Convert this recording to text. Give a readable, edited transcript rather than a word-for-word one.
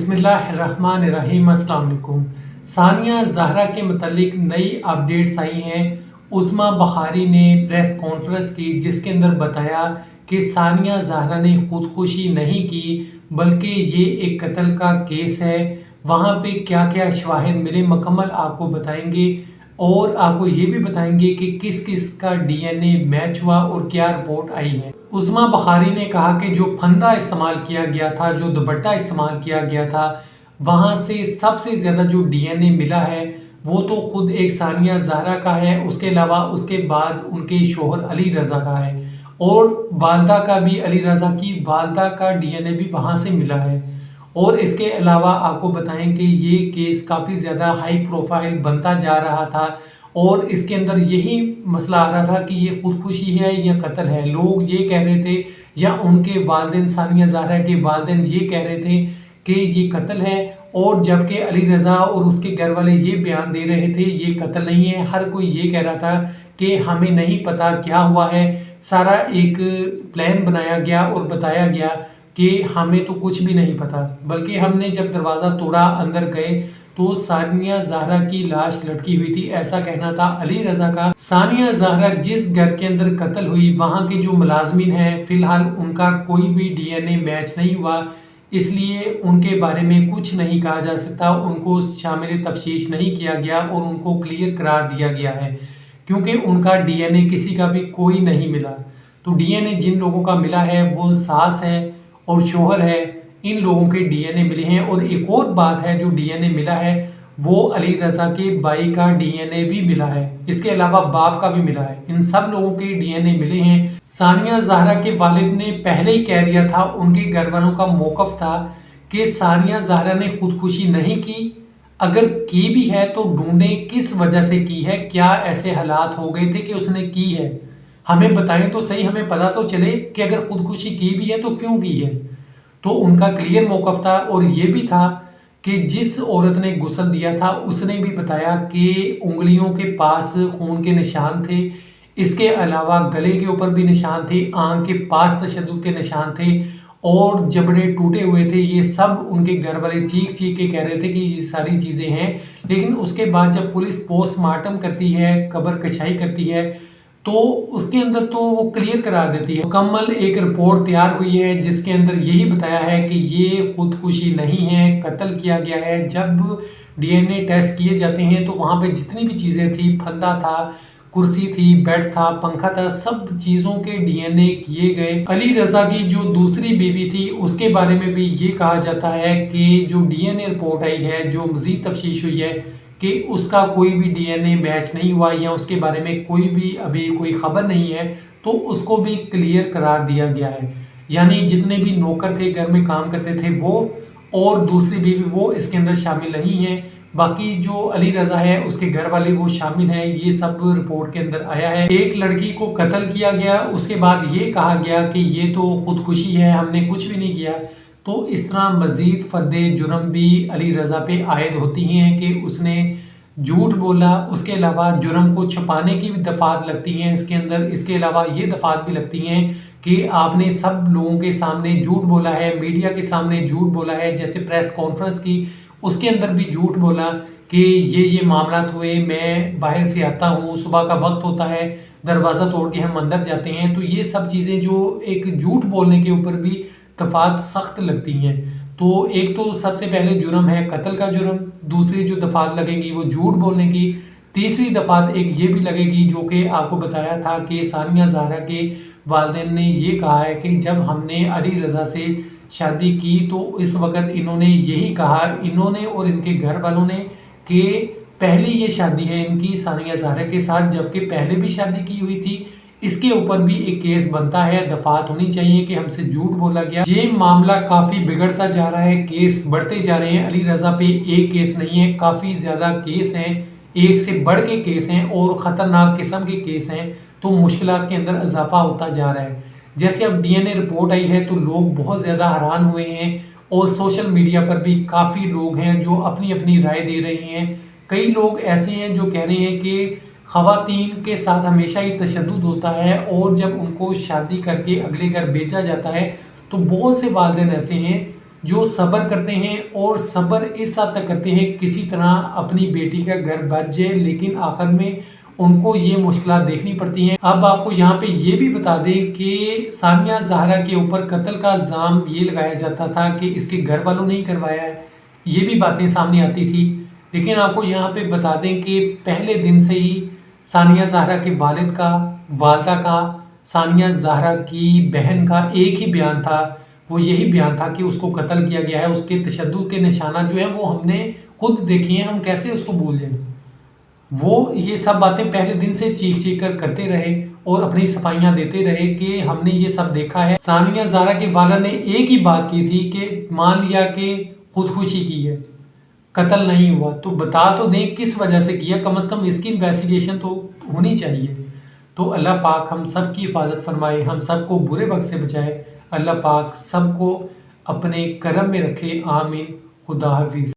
बिस्मिल्लाहिर्रहमानिर्रहीम। अस्सलाम वालेकुम। सानिया ज़हरा के मतलब नई अपडेट्स आई हैं। उज़्मा बखारी ने प्रेस कॉन्फ्रेंस की जिसके अंदर बताया कि सानिया ज़हरा ने खुदकुशी नहीं की बल्कि ये एक कत्ल का केस है। वहाँ पे क्या क्या शवाहिद मिले मुकम्मल आपको बताएंगे और आपको ये भी बताएंगे कि किस किस का डीएनए मैच हुआ और क्या रिपोर्ट आई है। उज़्मा बखारी ने कहा कि जो फंदा इस्तेमाल किया गया था, जो दुपट्टा इस्तेमाल किया गया था, वहाँ से सबसे ज़्यादा जो डीएनए मिला है वो तो खुद एक सानिया ज़हरा का है। उसके अलावा उसके बाद उनके शोहर अली रज़ा का है और वालदा का भी, अली रज़ा की वालदा का डीएनए भी वहाँ से मिला है। और इसके अलावा आपको बताएं कि ये केस काफ़ी ज़्यादा हाई प्रोफाइल बनता जा रहा था और इसके अंदर यही मसला आ रहा था कि ये खुदकुशी है या कत्ल है। लोग ये कह रहे थे या उनके वालिदैन, सानिया ज़हरा के वालिदैन ये कह रहे थे कि ये कत्ल है, और जबकि अली रज़ा और उसके घर वाले ये बयान दे रहे थे ये कत्ल नहीं है। हर कोई ये कह रहा था कि हमें नहीं पता क्या हुआ है। सारा एक प्लान बनाया गया और बताया गया कि हमें तो कुछ भी नहीं पता। बल्कि हमने जब दरवाज़ा तोड़ा, अंदर गए तो सानिया ज़हरा की लाश लटकी हुई थी, ऐसा कहना था अली रज़ा का। सानिया ज़हरा जिस घर के अंदर कत्ल हुई वहाँ के जो मुलाजमीन हैं फ़िलहाल उनका कोई भी डीएनए मैच नहीं हुआ, इसलिए उनके बारे में कुछ नहीं कहा जा सकता। उनको शामिल तफ्तीश नहीं किया गया और उनको क्लियर करार दिया गया है क्योंकि उनका डीएनए किसी का भी कोई नहीं मिला। तो डीएनए जिन लोगों का मिला है वो सास है और शोहर है, इन लोगों के डीएनए मिले हैं। और एक और बात है, जो डीएनए मिला है वो अली रज़ा के भाई का डीएनए भी मिला है, इसके अलावा बाप का भी मिला है। इन सब लोगों के डीएनए मिले हैं। सानिया ज़हरा के वालिद ने पहले ही कह दिया था, उनके घर वालों का मौक़िफ़ था कि सानिया ज़हरा ने खुदकुशी नहीं की, अगर की भी है तो ढूंढें किस वजह से की है, क्या ऐसे हालात हो गए थे कि उसने की है, हमें बताएं तो सही, हमें पता तो चले कि अगर खुदकुशी की भी है तो क्यों की है। तो उनका क्लियर मौक़िफ़ था। और ये भी था कि जिस औरत ने गुस्ल दिया था उसने भी बताया कि उंगलियों के पास खून के निशान थे, इसके अलावा गले के ऊपर भी निशान थे, आंख के पास तशद्दुद के निशान थे और जबड़े टूटे हुए थे। ये सब उनके घर वाले चीख चीख के कह रहे थे कि ये सारी चीज़ें हैं। लेकिन उसके बाद जब पुलिस पोस्टमार्टम करती है, कब्र कशाई करती है, तो उसके अंदर तो वो क्लियर करा देती है। मुकम्मल एक रिपोर्ट तैयार हुई है जिसके अंदर यही बताया है कि ये खुदकुशी नहीं है, कत्ल किया गया है। जब डीएनए टेस्ट किए जाते हैं तो वहाँ पे जितनी भी चीज़ें थी, फंदा था, कुर्सी थी, बेड था, पंखा था, सब चीज़ों के डीएनए किए गए। अली रज़ा की जो दूसरी बीवी थी उसके बारे में भी ये कहा जाता है कि जो डीएनए रिपोर्ट आई है, जो मज़ीद तफ्तीश हुई है, कि उसका कोई भी डीएनए मैच नहीं हुआ या उसके बारे में कोई भी अभी कोई खबर नहीं है, तो उसको भी क्लियर करार दिया गया है। यानी जितने भी नौकर थे, घर में काम करते थे वो, और दूसरी बीवी, वो इसके अंदर शामिल नहीं है। बाकी जो अली रज़ा है उसके घर वाले वो शामिल हैं। ये सब रिपोर्ट के अंदर आया है। एक लड़की को कत्ल किया गया, उसके बाद ये कहा गया कि ये तो खुदकुशी है, हमने कुछ भी नहीं किया। तो इस तरह मज़ीद फ़र्दे जुर्म भी अली रज़ा पे आयद होती हैं कि उसने झूठ बोला। उसके अलावा जुर्म को छुपाने की भी दफ़ात लगती हैं इसके अंदर। इसके अलावा ये दफ़ात भी लगती हैं कि आपने सब लोगों के सामने झूठ बोला है, मीडिया के सामने झूठ बोला है, जैसे प्रेस कॉन्फ्रेंस की उसके अंदर भी झूठ बोला कि ये मामलात हुए, मैं बाहर से आता हूँ, सुबह का वक्त होता है, दरवाज़ा तोड़ के हम अंदर जाते हैं। तो ये सब चीज़ें जो एक झूठ बोलने के ऊपर भी दफ़ात सख्त लगती हैं। तो एक तो सबसे पहले जुर्म है कत्ल का जुर्म, दूसरी जो दफ़ात लगेगी वो झूठ बोलने की, तीसरी दफ़ात एक ये भी लगेगी जो कि आपको बताया था कि सानिया ज़हरा के वालिदैन ने ये कहा है कि जब हमने अली रज़ा से शादी की तो इस वक्त इन्होंने यही कहा, इन्होंने और इनके घर वालों ने, कि पहली ये शादी है इनकी सानिया ज़हरा के साथ, जबकि पहले भी शादी की हुई थी। इसके ऊपर भी एक केस बनता है, दफात होनी चाहिए कि हमसे झूठ बोला गया। ये मामला काफ़ी बिगड़ता जा रहा है, केस बढ़ते जा रहे हैं। अली रज़ा पे एक केस नहीं है, काफ़ी ज़्यादा केस हैं, एक से बढ़ के केस हैं और ख़तरनाक किस्म के केस हैं। तो मुश्किलात के अंदर इजाफा होता जा रहा है। जैसे अब डीएनए रिपोर्ट आई है तो लोग बहुत ज़्यादा हैरान हुए हैं और सोशल मीडिया पर भी काफ़ी लोग हैं जो अपनी अपनी राय दे रहे हैं। कई लोग ऐसे हैं जो कह रहे हैं कि ख़वातीन के साथ हमेशा ही तशद्दुद होता है और जब उनको शादी करके अगले घर भेजा जाता है तो बहुत से वालिदैन ऐसे हैं جو صبر کرتے ہیں اور صبر اس حد تک کرتے ہیں کسی طرح اپنی بیٹی کا گھر بچ جائے، لیکن آخر میں ان کو یہ مشکلات دیکھنی پڑتی ہیں۔ اب آپ کو یہاں پہ یہ بھی بتا دیں کہ ثانیہ زہرا کے اوپر قتل کا الزام یہ لگایا جاتا تھا کہ اس کے گھر والوں نے ہی کروایا ہے، یہ بھی باتیں سامنے آتی تھی، لیکن آپ کو یہاں پہ بتا دیں کہ پہلے دن سے ہی ثانیہ زہرا کے والد کا، والدہ کا، ثانیہ زہرا کی بہن کا ایک ہی بیان تھا، وہ یہی بیان تھا کہ اس کو قتل کیا گیا ہے۔ اس کے تشدد کے نشانات جو ہیں وہ ہم نے خود دیکھی ہیں، ہم کیسے اس کو بھول جائیں۔ وہ یہ سب باتیں پہلے دن سے چیخ چیخ کر کرتے رہے اور اپنی صفائیاں دیتے رہے کہ ہم نے یہ سب دیکھا ہے۔ ثانیہ زہرا کے والد نے ایک ہی بات کی تھی کہ مان لیا کہ خودکشی کی ہے، قتل نہیں ہوا، تو بتا تو دیں کس وجہ سے کیا، کم از کم اس کی انویسٹیگیشن تو ہونی چاہیے۔ تو اللہ پاک ہم سب کی حفاظت فرمائے، ہم سب کو برے وقت سے بچائے، اللہ پاک سب کو اپنے کرم میں رکھے، آمین۔ خدا حافظ۔